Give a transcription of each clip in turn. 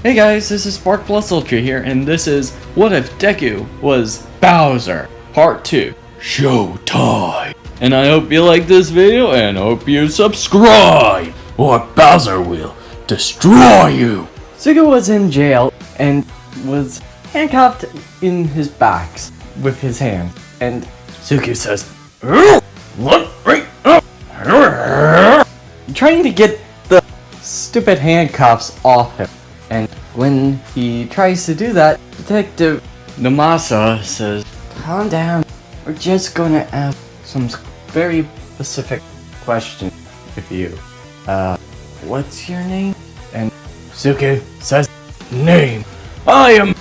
Hey guys, this is Spark Plus Ultra here, and this is What If Deku Was Bowser, Part 2, Showtime. And I hope you like this video, and hope you subscribe, or Bowser will destroy you. Deku was in jail, and was handcuffed in his backs with his hands, and Suki says, "Look right up," trying to get the stupid handcuffs off him. And when he tries to do that, Detective Namasa says, "Calm down, we're just gonna ask some very specific questions of you. What's your name?" And Suki says, "Name? I am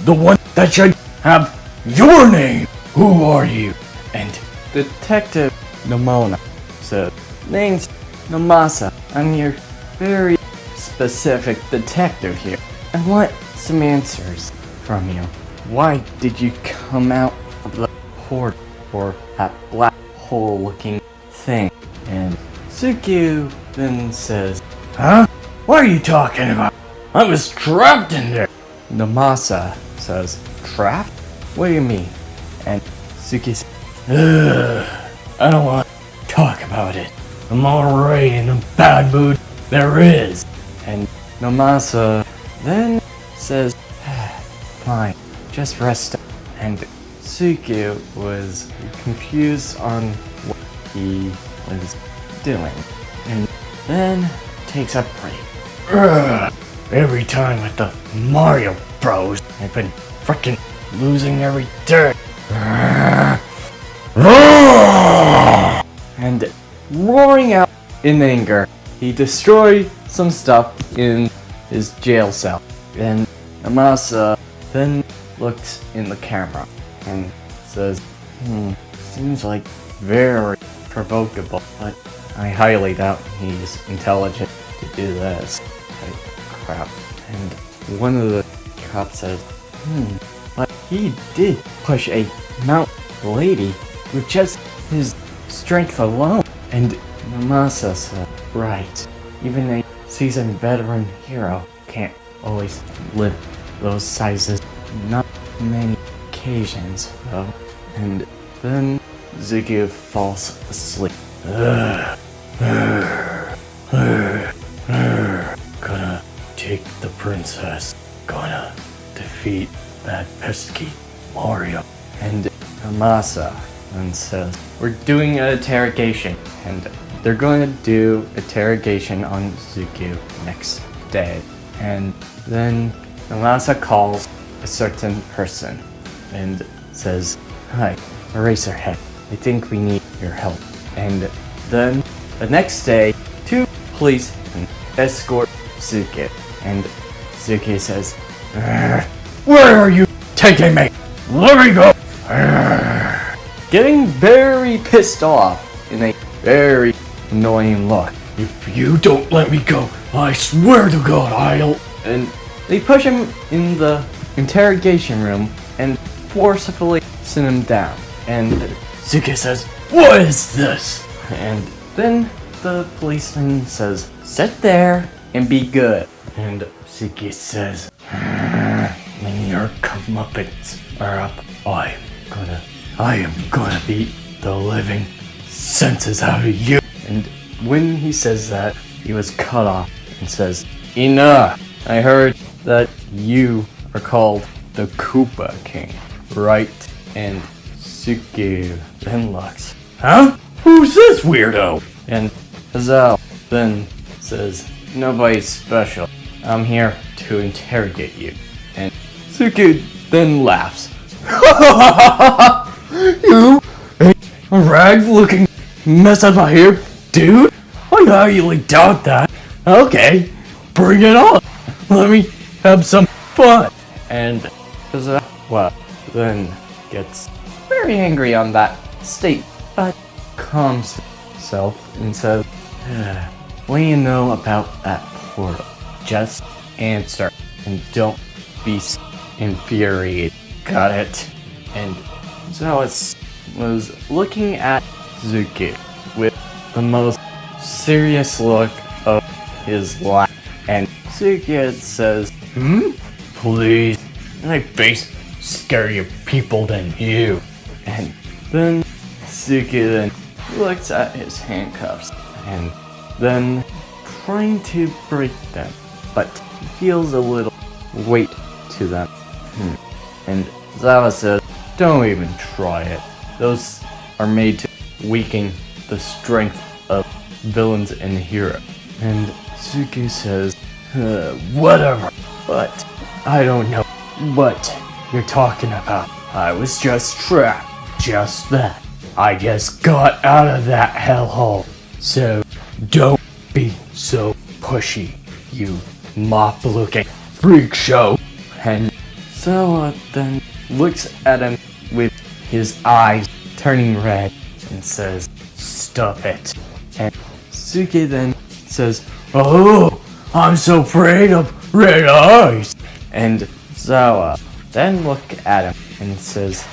the one that should have your name. Who are you?" And Detective Nomona says, "Name's Namasa. I'm your very specific detective here. I want some answers from you. Why did you come out of the port or that black hole looking thing?" And Suki then says, "Huh? What are you talking about? I was trapped in there." Namasa says, "Trapped? What do you mean?" And Suki says, "I don't want to talk about it. I'm already in a bad mood. There is." And Namasa then says, "Fine, just rest up." And Suki was confused on what he was doing, and then takes a break. Every time with the Mario Bros, I've been freaking losing every day. And roaring out in anger, he destroyed some stuff in his jail cell. And Namasa then looks in the camera and says, seems like very provocable, but I highly doubt he's intelligent to do this type of crap." And one of the cops says, but he did push a mountain lady with just his strength alone." And Namasa said, "Right, even a seasoned veteran hero can't always lift those sizes. Not many occasions, though." And then Zuki falls asleep. Gonna take the princess. Gonna defeat that pesky Mario. And Namasa then says, "We're doing an interrogation." And they're going to do interrogation on Zuki next day. And then Namasa calls a certain person and says, "Hi, Eraserhead. I think we need your help." And then the next day, two police escort Zuki. And Zuki says, "Where are you taking me? Let me go!" Getting very pissed off in a very annoying look. "If you don't let me go, I swear to God I'll..." And they push him in the interrogation room and forcefully sit him down. And Zuki says, "What is this?" And then the policeman says, "Sit there and be good." And Zuki says, "When your comeuppance are up, I am gonna beat the living senses out of you." And when he says that, he was cut off and says, "Enough! I heard that you are called the Koopa King, right?" And Suki then looks, "Huh? Who's this weirdo?" And Hazel then says, "Nobody's special. I'm here to interrogate you." And Suki then laughs. "You a rag-looking mess up here, dude? I highly doubt that. Okay, bring it on. Let me have some fun." And Hazel then gets very angry on that state, but calms himself and says, "What do you know about that portal? Just answer and don't be infuriated. Got it?" And Zealous was looking at Zuki with the most serious look of his life. And Zuki says, Please. I face scarier people than you. And then Suki then looks at his handcuffs and then trying to break them, but feels a little weight to them. And Zawa says, don't even try it. Those are made to weaken the strength of villains and heroes. And Suki says, whatever, but I don't know what you're talking about. I was just trapped, just that. I just got out of that hellhole. So don't be so pushy, you mop-looking freak show. And Zawa then looks at him with his eyes turning red and says, stop it. And Suki then says, oh, I'm so afraid of red eyes. And Zawa then look at him and says,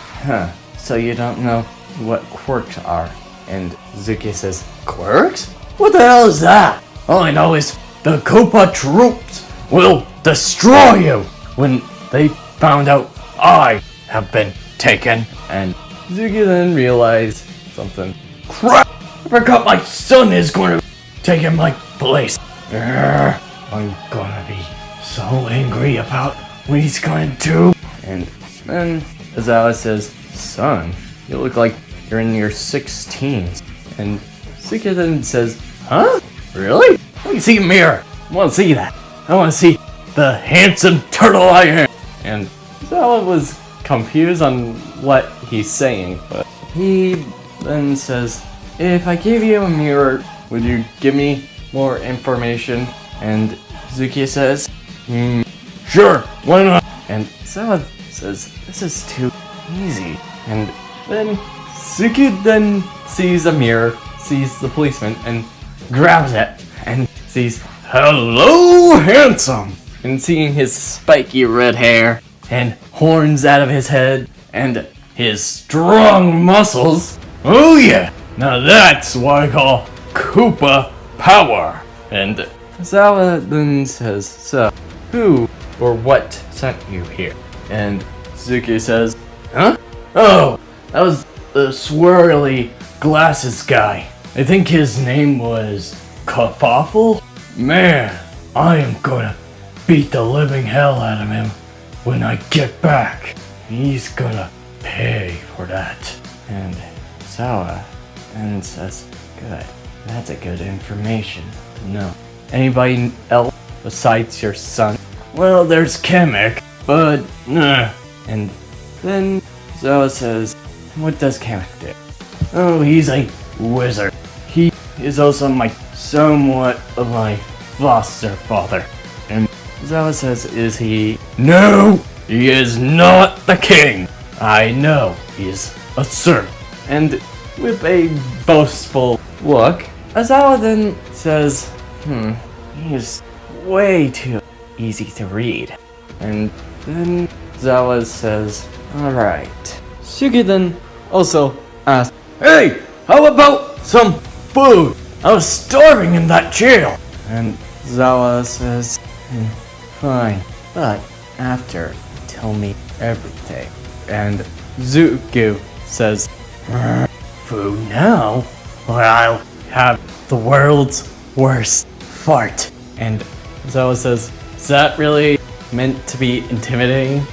so you don't know what quirks are? And Zuki says, quirks? What the hell is that? All I know is the Koopa troops will destroy you when they found out I have been taken. And Zuki then realized something. Crap! I forgot my son is going to take in my place. I'm gonna be so angry about what he's gonna do. And then Azawa says, son, you look like you're in your 16s. And Suki then says, huh? Really? Let me see a mirror. I want to see that. I want to see the handsome turtle I am. And Azawa was confused on what he's saying, but he then says, if I give you a mirror, would you give me more information? And Zuki says, sure, why not? And Zawa says, this is too easy. And then Suki then sees a mirror, sees the policeman, and grabs it, and sees, hello, handsome! And seeing his spiky red hair, and horns out of his head, and his strong muscles, oh yeah, now that's what I call Koopa power. And Zawa then says, so, who or what sent you here? And Suki says, huh? Oh, that was the swirly glasses guy. I think his name was Kerfuffle? Man, I am gonna beat the living hell out of him when I get back. He's gonna pay for that. And Zawa then says, good, that's a good information to know. Anybody else besides your son? Well, there's Kamek, but nah. And then Zawa says, what does Kamek do? Oh, he's a wizard. He is also somewhat of my foster father. And Zawa says, is he? No, he is not the king. I know he is a servant. And with a boastful look, Azawa then says, he is way too easy to read. And then Zawa says, alright. Suki then also asks, hey, how about some food? I was starving in that jail. And Zawa says, fine, but after, tell me everything. And Zuku says, food now? Well, I'll have the world's worst fart. And Zawa says, is that really meant to be intimidating?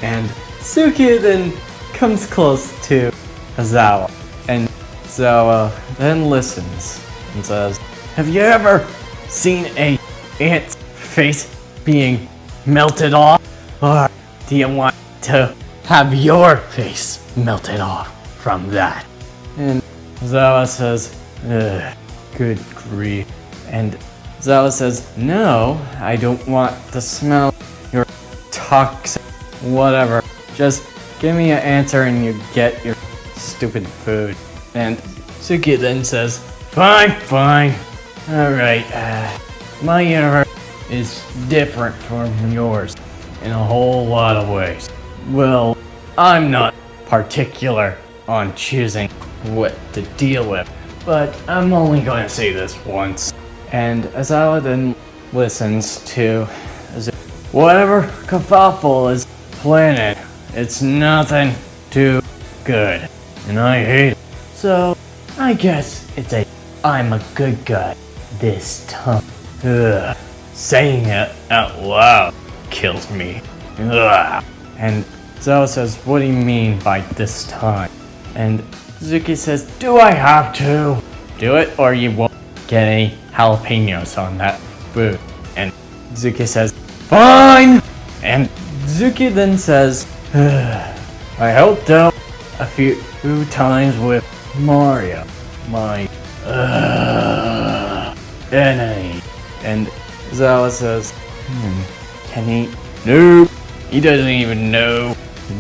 And Suki then comes close to Azawa, and Zawa then listens and says, have you ever seen a ant's face being melted off? Or do you want to have your face melted off from that? And Zawa says, good grief. And Zawa says, no, I don't want to smell your toxic whatever. Just give me an answer and you get your stupid food. And Suki then says, fine. Alright, my universe is different from yours in a whole lot of ways. Well, I'm not particular on choosing what to deal with, but I'm only going to say this once. And Azawa then listens to whatever Kerfuffle is planning, it's nothing too good. And I hate it. So, I guess it's I'm a good guy this time. Ugh. Saying it out loud kills me. Ugh. And Zawa says, what do you mean by this time? And Zuki says, do I have to? Do it or you won't get any jalapenos on that food. And Zuki says, fine! And Zuki then says, I helped out a few times with Mario, my enemy. And Zawa says, can he? Nope, he doesn't even know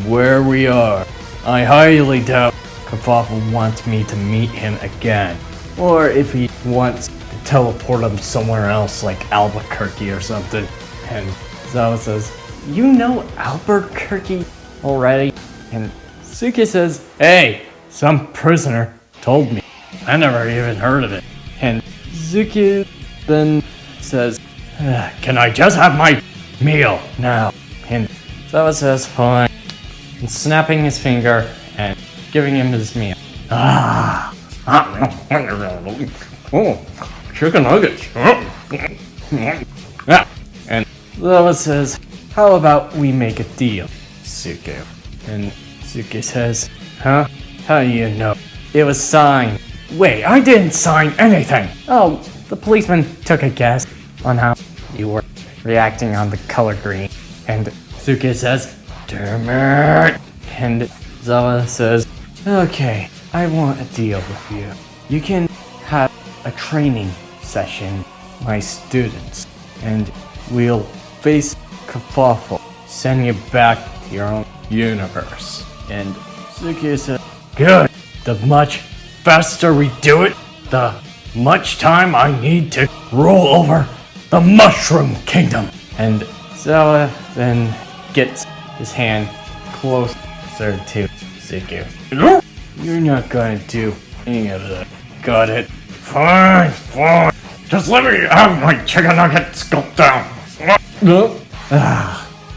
where we are. I highly doubt Kerfuffle wants me to meet him again. Or if he wants to teleport him somewhere else like Albuquerque or something. And Zawa says, you know Albuquerque already? And Suki says, hey, some prisoner told me. I never even heard of it. And Zuki then says, can I just have my meal now? And Zawa says, fine. And snapping his finger and giving him his meal. Oh, chicken nuggets. Yeah. And Zawa says, how about we make a deal, Suki? And Suki says, huh? How do you know? It was signed. Wait, I didn't sign anything. Oh, the policeman took a guess on how you were reacting on the color green. And Suki says, damn it. And Zawa says, okay, I want a deal with you. You can have a training session, my students, and we'll face Kerfuffle, send you back to your own universe. And Suki says, good. The much faster we do it, the much time I need to roll over the Mushroom Kingdom. And Zawa then gets his hand closer to Suki. You're not gonna do any of that. Got it? Fine. Just let me have my chicken nugget sculpt down.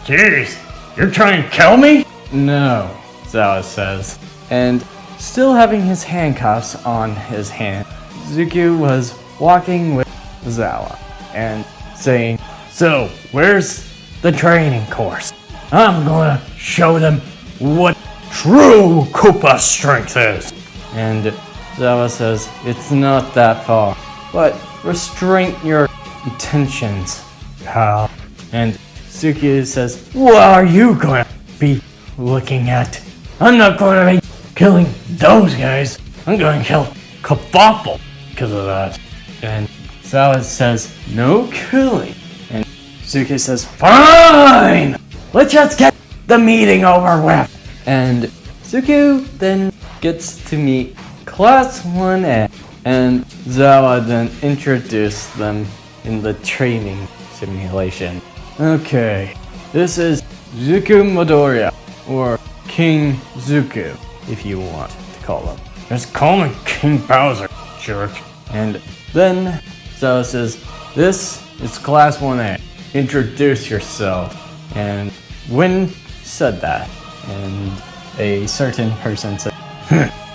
Jeez, you're trying to kill me? No, Zawa says. And still having his handcuffs on his hand, Zuki was walking with Zawa and saying, so, where's the training course? I'm gonna show them what true Koopa strength is. And Zawa says, it's not that far, but restrain your intentions, pal. And Suki says, what are you gonna be looking at? I'm not gonna be killing those guys. I'm gonna kill Kerfuffle because of that. And Zawa says, no killing. And Suki says, fine! Let's just get the meeting over with. And Suki then gets to meet Class 1A. And Zawa then introduced them in the training simulation. Okay, this is Zuku Midoriya, or King Zuku, if you want to call him. Just call me King Bowser, jerk. And then Zawa says, this is Class 1A. Introduce yourself. And Win said that, and a certain person said,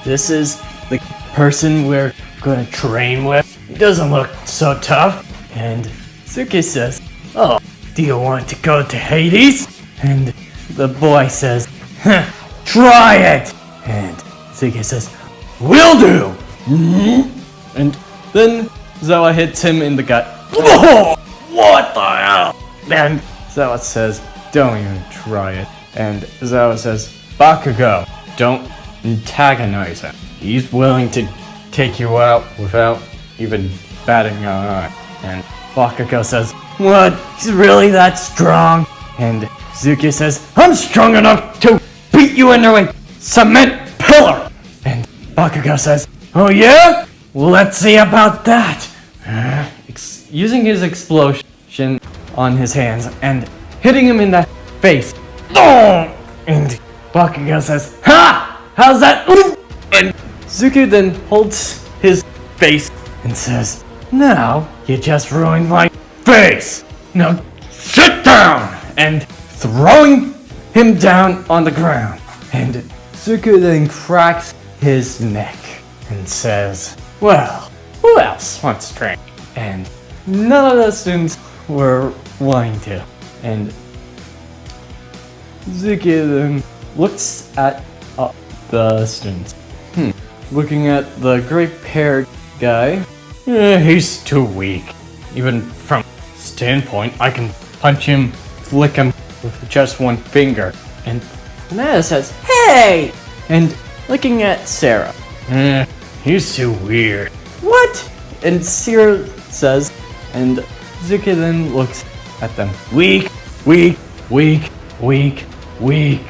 this is the person we're gonna train with. He doesn't look so tough. And Suki says, oh, do you want to go to Hades? And the boy says, try it! And Suki says, will do! And then Zawa hits him in the gut. Oh, what the hell? And Zawa says, don't even try it. And Zawa says, Bakugo, don't antagonize him. He's willing to take you out without even batting an eye. And Bakugo says, what? He's really that strong? And Zuki says, I'm strong enough to beat you into a cement pillar! And Bakugo says, oh yeah? Let's see about that! Using his explosion on his hands and hitting him in the face. And Bakugo says, ha! How's that? And Zuki then holds his face and says, now you just ruined my face! Now sit down! and throwing him down on the ground. And Deku then cracks his neck and says, well, who else wants to drink? And none of the students were wanting to. And Deku then looks at the students. Looking at the gray-haired guy, he's too weak. Even from standpoint, I can punch him, flick him with just one finger. And Nana says, hey! And looking at Sarah, he's too weird. What? And Sarah says, and Deku then looks at them. Weak, weak, weak, weak, weak.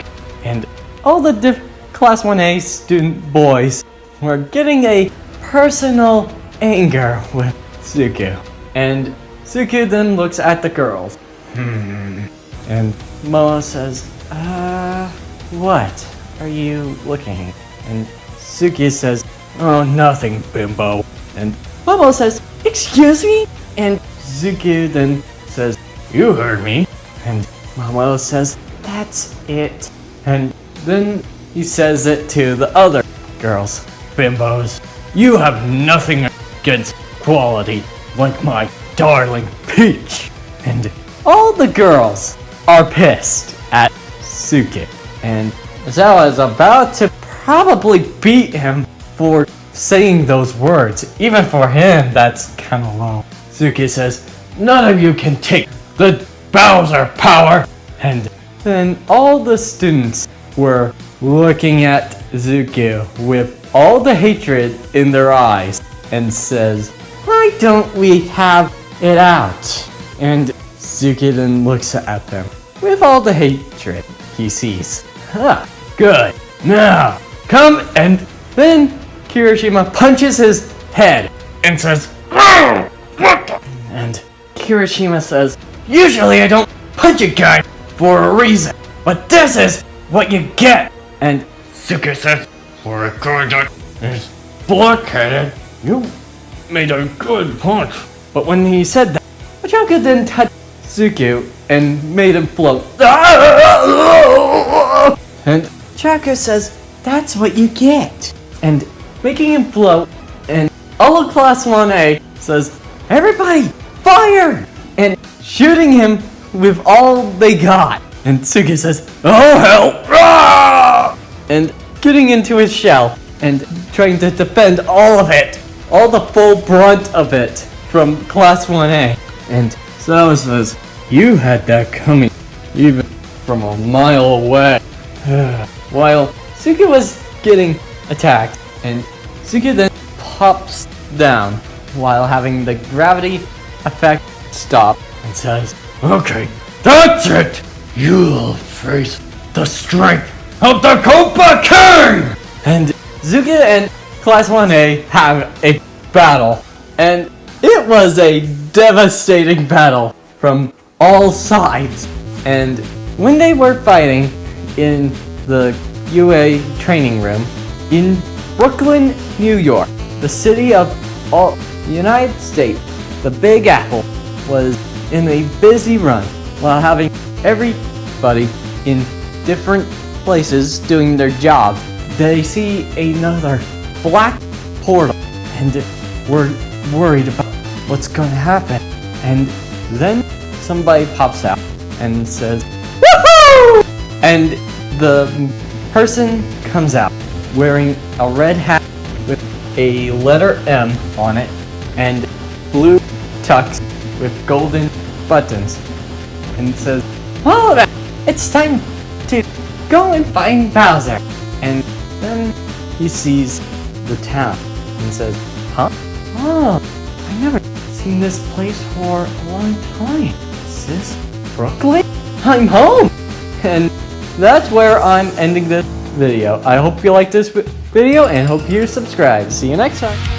And all the Class 1A student boys were getting a personal anger with Deku. And Deku then looks at the girls. And Moa says, what are you looking at? And Deku says, oh, nothing, bimbo. And Momo says, excuse me? And Deku then says, you heard me. And Momo says, that's it. And then he says it to the other girls. Bimbos, you have nothing against quality like my darling Peach. And all the girls are pissed at Deku. And Zawa is about to probably beat him for saying those words. Even for him, that's kind of low. Deku says, none of you can take the Bowser power. And then all the students were looking at Deku with all the hatred in their eyes and says, why don't we have it out? And Deku then looks at them with all the hatred he sees. Good. Now, come. And then Kirishima punches his head and says, oh, what the? And Kirishima says, usually I don't punch a guy for a reason, but this is what you get. And Deku says, for a guy that is blockheaded, you made a good punch. But when he said that, Ochako then touched Deku and made him float. And Ochako says, that's what you get. And making him float, and all of Class 1A says, everybody, fire! And shooting him with all they got. And Deku says, oh hell! And getting into his shell and trying to defend all of it. All the full brunt of it from Class 1A. And Sawa says, you had that coming even from a mile away. While Deku was getting attacked, and Deku then pops down while having the gravity effect stop and says, okay, that's it! You'll face the strength of the Koopa King! And Deku and Class 1A have a battle, and it was a devastating battle from all sides. And when they were fighting in the UA training room in Brooklyn, New York, the city of all United States, the Big Apple was in a busy run while having everybody in different places doing their jobs. They see another black portal and we're worried about what's going to happen. And then somebody pops out and says, woohoo! And the person comes out wearing a red hat with a letter M on it and blue tux with golden buttons and says, oh, it's time to go and find Bowser. And then he sees the town and says, huh? Oh, I never seen this place for a long time. Is this Brooklyn? I'm home! And that's where I'm ending this video. I hope you liked this video and hope you subscribe. See you next time.